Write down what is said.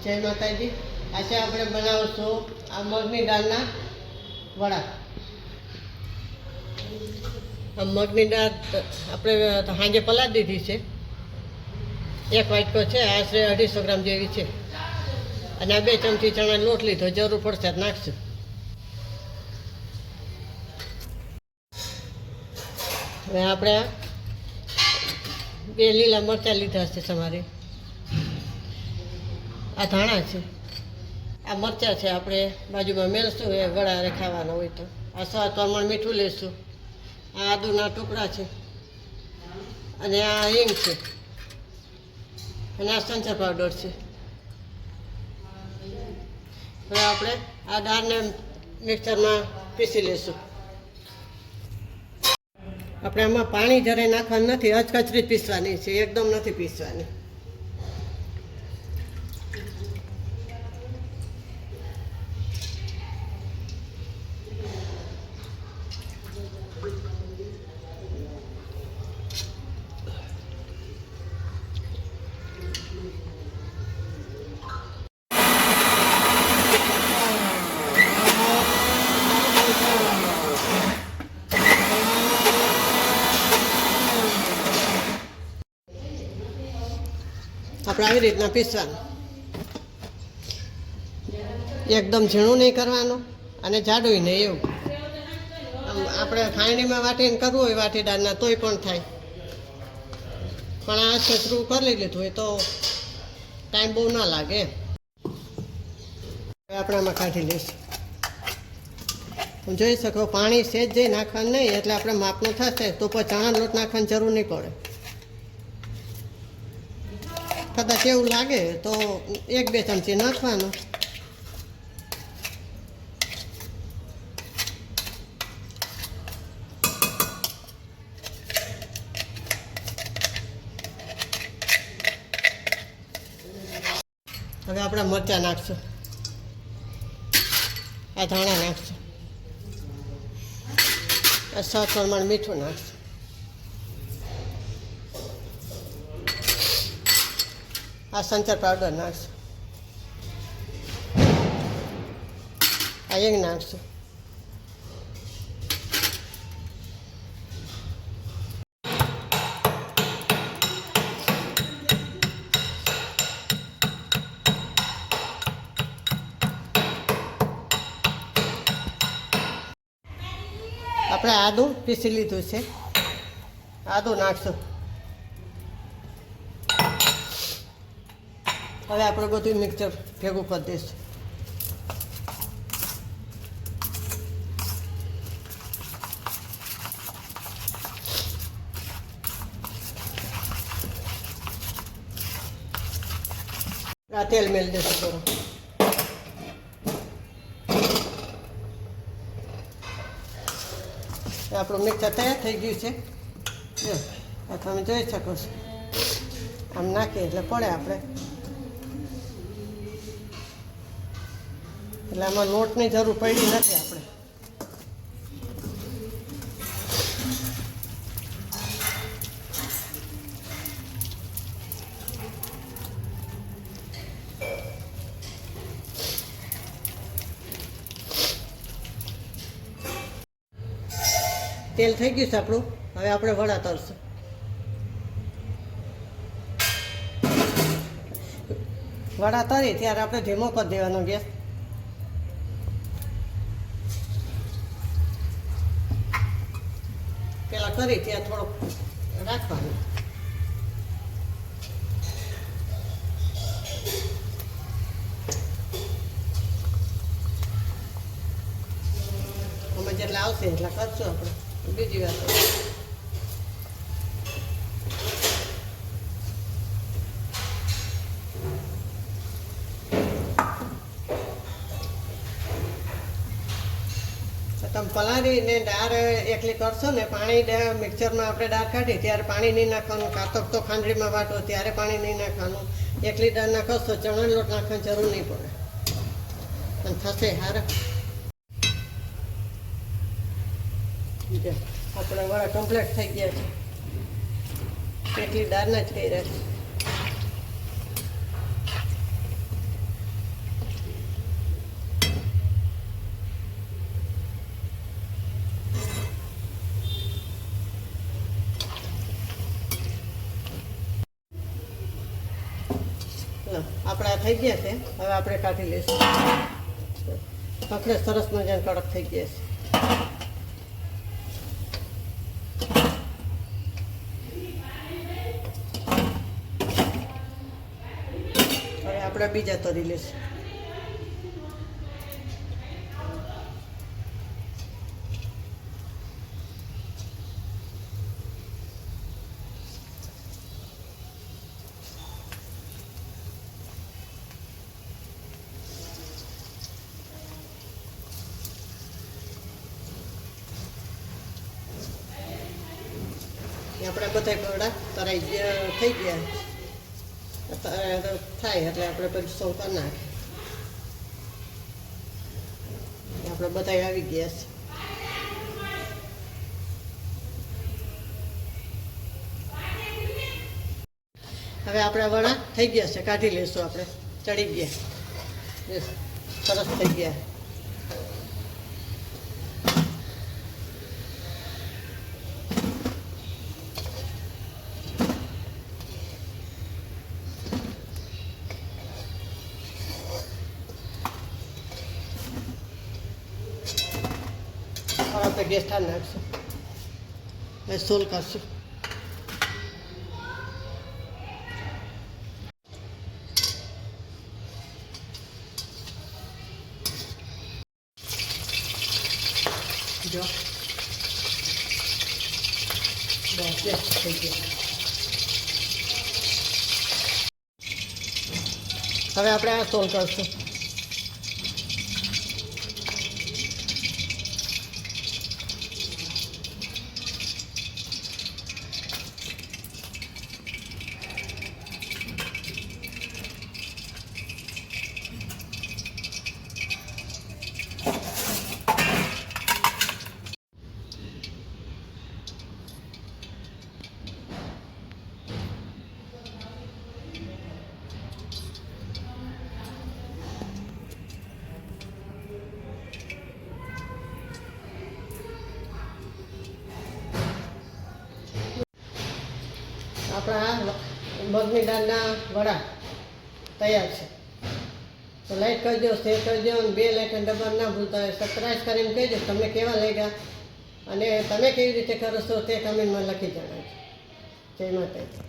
જય માતાજી. આજે આપણે બનાવશું આ મગની દાળના વડા. આ મગની દાળ આપણે સાંજે પલાળી દીધી છે. 1 વાટકો છે, આશરે 250 ગ્રામ જેવી છે. અને આ 2 ચમચી ચણા લોટ લીધો, જરૂર પડશે નાખશું. હવે આપણે 2 લીલા મરચાં લીધા છે તમારે. આ ધાણા છે, આ મરચાં છે, આપણે બાજુમાં મેળશું એ વડારે ખાવાના હોય તો. આ સ્વાદ પ્રમાણે મીઠું લઈશું. આ આદુના ટુકડા છે, અને આ હિંગ છે, અને આ સંચર પાવડર છે. હવે આપણે આ દાળને મિક્સરમાં પીસી લઈશું. આપણે આમાં પાણી જરાય નાખવાનું નથી, અચકચરી પીસવાની છે, એકદમ નથી પીસવાની. આપણે આવી રીતના પીસવાનું. એકદમ ઝીણું નહીં કરવાનું અને જાડું નહીં, એવું. આપણે ખાંડણીમાં વાટીને કરવું હોય વાટીદારના તોય પણ થાય, પણ આ છેતરું કરી લીધું હોય તો ટાઈમ બહુ ના લાગે. આપણે આમાં કાઢી લઈશું. જોઈ શકો પાણી સેજ જઈ નાખવાનું નહીં, એટલે આપણે માપનું થશે તો પછી ચણા લોટ નાખવાની જરૂર નહીં પડે. કદાચ એવું લાગે તો 1-2 ચમચી નાખવાનું. હવે આપણે મરચાં નાખશું, આ ધાણા નાખશું, આ સ્વાદ પ્રમાણે મીઠું નાખશું, આ સંચર પાવડર નાખશું, આ હિંગ નાખશું, આપણે આદું પીસી લીધું છે, આદું નાખશું. હવે આપણે બધું મિક્સર ભેગું કરી દઈશું. આ તેલ મેળ દઈશું થોડું. આપણું મિક્સર તૈયાર થઈ ગયું છે. જો આ તમે જોઈ શકો છો. આમ નાખીએ એટલે પડે આપણે, એટલે આમાં લોટની જરૂર પડી નથી. આપણે તેલ થઈ ગયું છે આપણું. હવે આપણે વડા તળશું. વડા તળી ત્યારે આપણે ધીમો કરી દેવાનો ગેસ. પેલા કરી ત્યાં થોડોક રાખવાનું. અમે જેટલા આવશે એટલા કરશું આપણે. બીજી વાત તમે પલાળીને દાળ એકલી કરશો ને, પાણી મિક્સરમાં આપણે દાળ કાઢી ત્યારે પાણી નહીં નાખવાનું. કાતક તો ખાંડણીમાં વાટો ત્યારે પાણી નહીં નાખવાનું. એકલી દાળ નાખશો ચણા લોટ નાખવાની જરૂર નહીં પડે, પણ થશે હારા. આપણે વડા કમ્પ્લીટ થઈ ગયા છે. એકલી દાળના જ કર્યા છે. આપણા થઈ ગયા છે. હવે આપણે કાઢી લઈશું. કકડે સરસ મજાના કડક થઈ ગયા છે. હવે આપણે બીજા તરી લઈશું. આપણે બધા કોરડા તરાઈ ગયા થઈ ગયા થાય એટલે આપણે પછી સૌ કરી નાખીએ. આપણે બધા આવી ગયા છે. હવે આપણા વડા થઈ ગયા છે, કાઢી લઈશું. આપણે ચડી ગયા, સરસ થઈ ગયા. આપણે ગેસ ઠાર નાખશું, સોલ કરશું. જો બસ થઈ ગયા. હવે આપણે આ સોલ કરશું. આપણા મગની દાળના વડા તૈયાર છે. તો લાઈક કરજો, શેર કરજો અને બે લાઇકન ડબ્બા ના ભૂલતા હોય. સબસ્ક્રાઈબ કરીને કહેજો તમને કેવા લાગ્યા અને તમે કેવી રીતે કરો છો તે કમેન્ટમાં લખી જણાવજો. જય માતાજી.